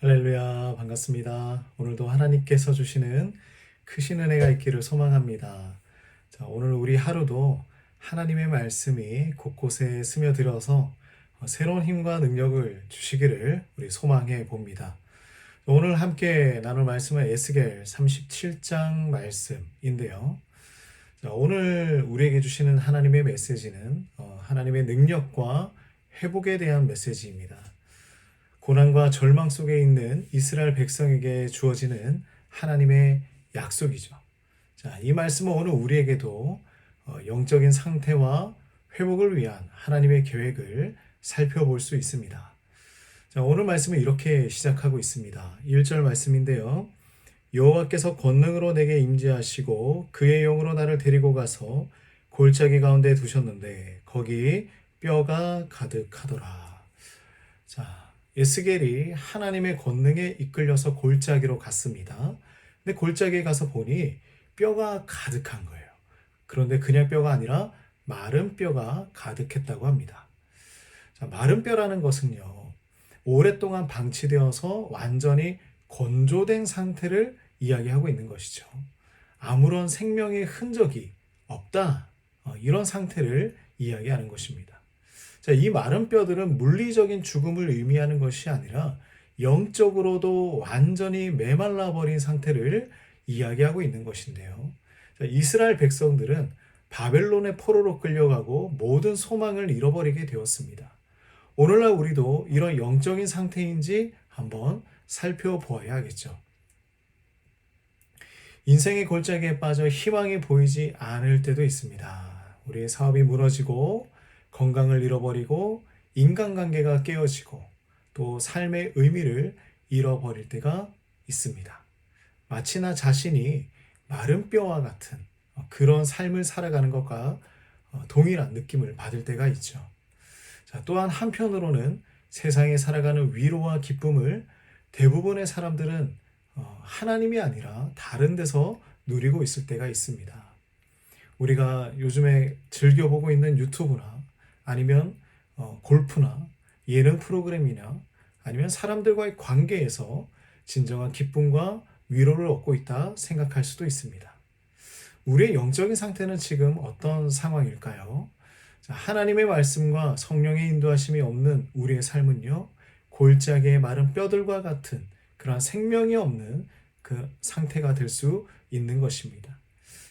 할렐루야, 반갑습니다. 오늘도 하나님께서 주시는 크신 은혜가 있기를 소망합니다. 자, 오늘 우리 하루도 하나님의 말씀이 곳곳에 스며들어서 새로운 힘과 능력을 주시기를 우리 소망해 봅니다. 오늘 함께 나눌 말씀은 에스겔 37장 말씀인데요. 자, 오늘 우리에게 주시는 하나님의 메시지는 하나님의 능력과 회복에 대한 메시지입니다. 고난과 절망 속에 있는 이스라엘 백성에게 주어지는 하나님의 약속이죠. 자, 이 말씀은 오늘 우리에게도 영적인 상태와 회복을 위한 하나님의 계획을 살펴볼 수 있습니다. 자, 오늘 말씀은 이렇게 시작하고 있습니다. 1절 말씀인데요. 여호와께서 권능으로 내게 임재하시고 그의 영으로 나를 데리고 가서 골짜기 가운데 두셨는데 거기 뼈가 가득하더라. 자, 에스겔이 하나님의 권능에 이끌려서 골짜기로 갔습니다. 근데 골짜기에 가서 보니 뼈가 가득한 거예요. 그런데 그냥 뼈가 아니라 마른 뼈가 가득했다고 합니다. 자, 마른 뼈라는 것은요, 오랫동안 방치되어서 완전히 건조된 상태를 이야기하고 있는 것이죠. 아무런 생명의 흔적이 없다. 이런 상태를 이야기하는 것입니다. 자, 이 마른 뼈들은 물리적인 죽음을 의미하는 것이 아니라 영적으로도 완전히 메말라 버린 상태를 이야기하고 있는 것인데요. 자, 이스라엘 백성들은 바벨론의 포로로 끌려가고 모든 소망을 잃어버리게 되었습니다. 오늘날 우리도 이런 영적인 상태인지 한번 살펴보아야 하겠죠. 인생의 골짜기에 빠져 희망이 보이지 않을 때도 있습니다. 우리의 사업이 무너지고 건강을 잃어버리고 인간관계가 깨어지고 또 삶의 의미를 잃어버릴 때가 있습니다. 마치 나 자신이 마른 뼈와 같은 그런 삶을 살아가는 것과 동일한 느낌을 받을 때가 있죠. 자, 또한 한편으로는 세상에 살아가는 위로와 기쁨을 대부분의 사람들은 하나님이 아니라 다른 데서 누리고 있을 때가 있습니다. 우리가 요즘에 즐겨보고 있는 유튜브나 아니면 골프나 예능 프로그램이나 아니면 사람들과의 관계에서 진정한 기쁨과 위로를 얻고 있다 생각할 수도 있습니다. 우리의 영적인 상태는 지금 어떤 상황일까요? 자, 하나님의 말씀과 성령의 인도하심이 없는 우리의 삶은요, 골짜기의 마른 뼈들과 같은 그러한 생명이 없는 그 상태가 될 수 있는 것입니다.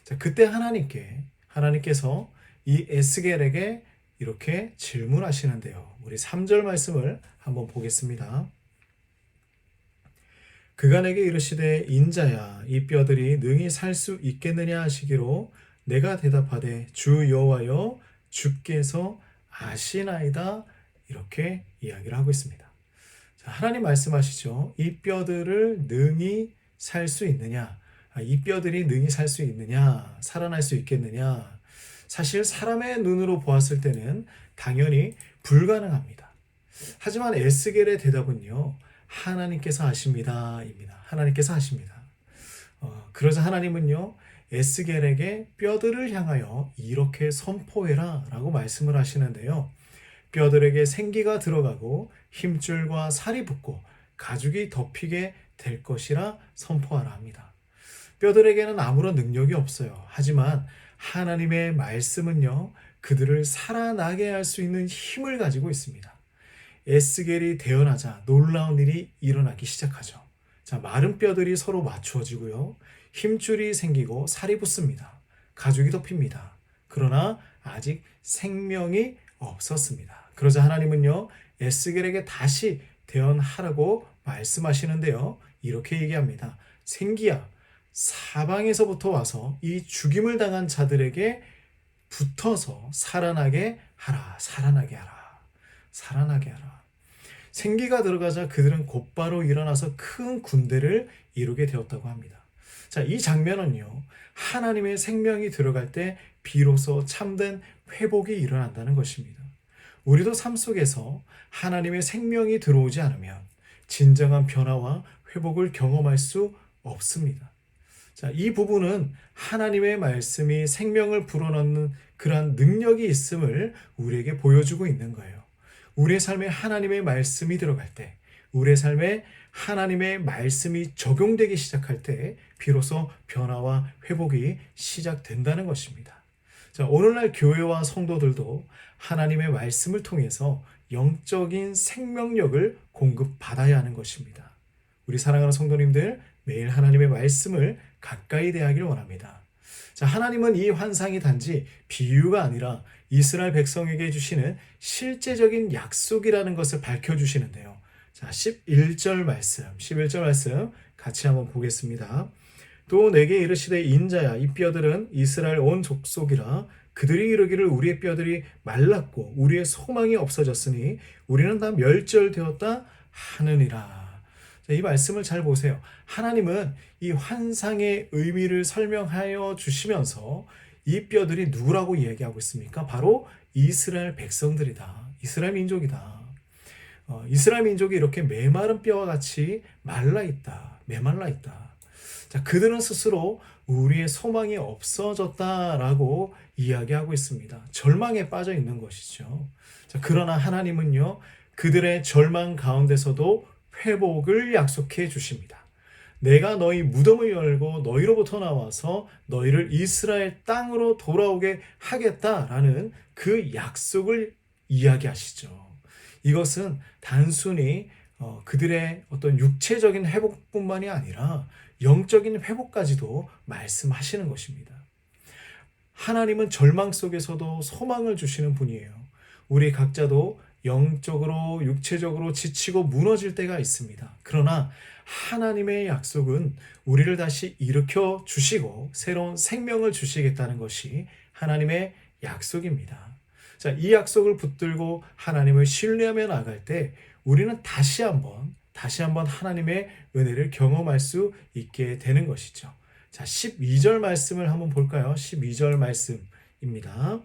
자, 그때 하나님께서 이 에스겔에게 이렇게 질문하시는데요. 우리 3절 말씀을 한번 보겠습니다. 그가 내게 이르시되 인자야 이 뼈들이 능히 살 수 있겠느냐 하시기로 내가 대답하되 주 여호와여 주께서 아시나이다 이렇게 이야기를 하고 있습니다. 자, 하나님 말씀하시죠. 이 뼈들을 능히 살 수 있느냐? 이 뼈들이 능히 살 수 있느냐? 살아날 수 있겠느냐? 사실 사람의 눈으로 보았을 때는 당연히 불가능합니다. 하지만 에스겔의 대답은요, 하나님께서 아십니다입니다. 하나님께서 아십니다. 그러자 하나님은요, 에스겔에게 뼈들을 향하여 이렇게 선포해라 라고 말씀을 하시는데요. 뼈들에게 생기가 들어가고 힘줄과 살이 붙고 가죽이 덮이게 될 것이라 선포하라 합니다. 뼈들에게는 아무런 능력이 없어요. 하지만 하나님의 말씀은요, 그들을 살아나게 할 수 있는 힘을 가지고 있습니다. 에스겔이 태어나자 놀라운 일이 일어나기 시작하죠. 자, 마른 뼈들이 서로 맞추어지고요. 힘줄이 생기고 살이 붙습니다. 가죽이 덮입니다. 그러나 아직 생명이 없었습니다. 그러자 하나님은요, 에스겔에게 다시 태어나라고 말씀하시는데요. 이렇게 얘기합니다. 생기야, 사방에서부터 와서 이 죽임을 당한 자들에게 붙어서 살아나게 하라. 살아나게 하라. 살아나게 하라. 생기가 들어가자 그들은 곧바로 일어나서 큰 군대를 이루게 되었다고 합니다. 자, 이 장면은요, 하나님의 생명이 들어갈 때 비로소 참된 회복이 일어난다는 것입니다. 우리도 삶 속에서 하나님의 생명이 들어오지 않으면 진정한 변화와 회복을 경험할 수 없습니다. 자, 이 부분은 하나님의 말씀이 생명을 불어넣는 그러한 능력이 있음을 우리에게 보여주고 있는 거예요. 우리의 삶에 하나님의 말씀이 들어갈 때 우리의 삶에 하나님의 말씀이 적용되기 시작할 때 비로소 변화와 회복이 시작된다는 것입니다. 자, 오늘날 교회와 성도들도 하나님의 말씀을 통해서 영적인 생명력을 공급받아야 하는 것입니다. 우리 사랑하는 성도님들, 매일 하나님의 말씀을 가까이 대하길 원합니다. 자, 하나님은 이 환상이 단지 비유가 아니라 이스라엘 백성에게 주시는 실제적인 약속이라는 것을 밝혀주시는데요. 자, 11절 말씀 같이 한번 보겠습니다. 또 내게 이르시되 인자야, 이 뼈들은 이스라엘 온 족속이라. 그들이 이르기를 우리의 뼈들이 말랐고 우리의 소망이 없어졌으니 우리는 다 멸절되었다 하느니라. 자, 이 말씀을 잘 보세요. 하나님은 이 환상의 의미를 설명하여 주시면서 이 뼈들이 누구라고 이야기하고 있습니까? 바로 이스라엘 백성들이다. 이스라엘 민족이다. 이스라엘 민족이 이렇게 메마른 뼈와 같이 말라 있다. 메말라 있다. 자, 그들은 스스로 우리의 소망이 없어졌다라고 이야기하고 있습니다. 절망에 빠져 있는 것이죠. 자, 그러나 하나님은요, 그들의 절망 가운데서도 회복을 약속해 주십니다. 내가 너희 무덤을 열고 너희로부터 나와서 너희를 이스라엘 땅으로 돌아오게 하겠다라는 그 약속을 이야기하시죠. 이것은 단순히 그들의 어떤 육체적인 회복뿐만이 아니라 영적인 회복까지도 말씀하시는 것입니다. 하나님은 절망 속에서도 소망을 주시는 분이에요. 우리 각자도 영적으로, 육체적으로 지치고 무너질 때가 있습니다. 그러나 하나님의 약속은 우리를 다시 일으켜 주시고 새로운 생명을 주시겠다는 것이 하나님의 약속입니다. 자, 이 약속을 붙들고 하나님을 신뢰하며 나갈 때 우리는 다시 한번 하나님의 은혜를 경험할 수 있게 되는 것이죠. 자, 12절 말씀을 한번 볼까요? 12절 말씀입니다.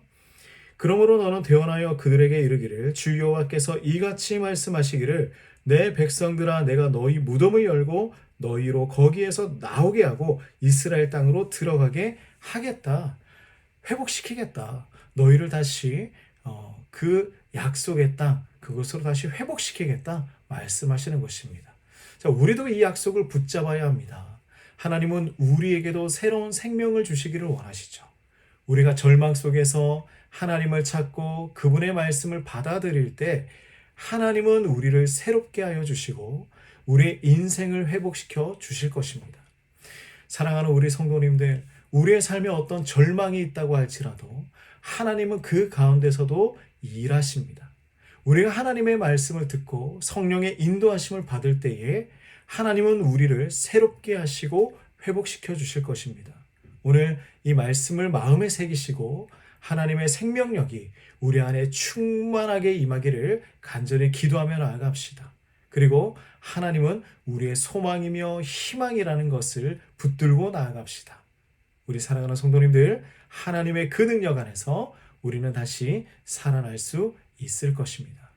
그러므로 너는 대언하여 그들에게 이르기를 주 여호와께서 이같이 말씀하시기를 내 백성들아, 내가 너희 무덤을 열고 너희로 거기에서 나오게 하고 이스라엘 땅으로 들어가게 하겠다. 회복시키겠다. 너희를 다시 그 약속의 땅, 그곳으로 다시 회복시키겠다 말씀하시는 것입니다. 자, 우리도 이 약속을 붙잡아야 합니다. 하나님은 우리에게도 새로운 생명을 주시기를 원하시죠. 우리가 절망 속에서 하나님을 찾고 그분의 말씀을 받아들일 때 하나님은 우리를 새롭게 하여 주시고 우리의 인생을 회복시켜 주실 것입니다. 사랑하는 우리 성도님들, 우리의 삶에 어떤 절망이 있다고 할지라도 하나님은 그 가운데서도 일하십니다. 우리가 하나님의 말씀을 듣고 성령의 인도하심을 받을 때에 하나님은 우리를 새롭게 하시고 회복시켜 주실 것입니다. 오늘 이 말씀을 마음에 새기시고 하나님의 생명력이 우리 안에 충만하게 임하기를 간절히 기도하며 나아갑시다. 그리고 하나님은 우리의 소망이며 희망이라는 것을 붙들고 나아갑시다. 우리 사랑하는 성도님들, 하나님의 그 능력 안에서 우리는 다시 살아날 수 있을 것입니다.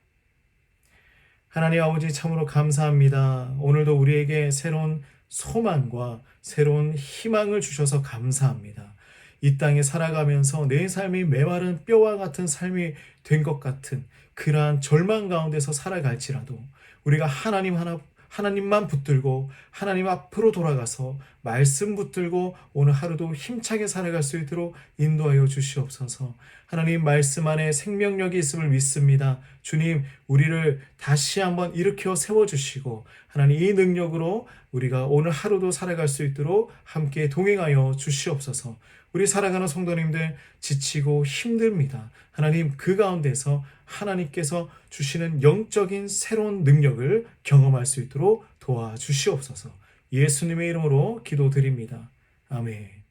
하나님 아버지, 참으로 감사합니다. 오늘도 우리에게 새로운 소망과 새로운 희망을 주셔서 감사합니다. 이 땅에 살아가면서 내 삶이 메마른 뼈와 같은 삶이 된 것 같은 그러한 절망 가운데서 살아갈지라도 우리가 하나님만 붙들고 하나님 앞으로 돌아가서 말씀 붙들고 오늘 하루도 힘차게 살아갈 수 있도록 인도하여 주시옵소서. 하나님 말씀 안에 생명력이 있음을 믿습니다. 주님, 우리를 다시 한번 일으켜 세워주시고 하나님 이 능력으로 우리가 오늘 하루도 살아갈 수 있도록 함께 동행하여 주시옵소서. 우리 살아가는 성도님들 지치고 힘듭니다. 하나님 그 가운데서 하나님께서 주시는 영적인 새로운 능력을 경험할 수 있도록 도와주시옵소서. 예수님의 이름으로 기도드립니다. 아멘.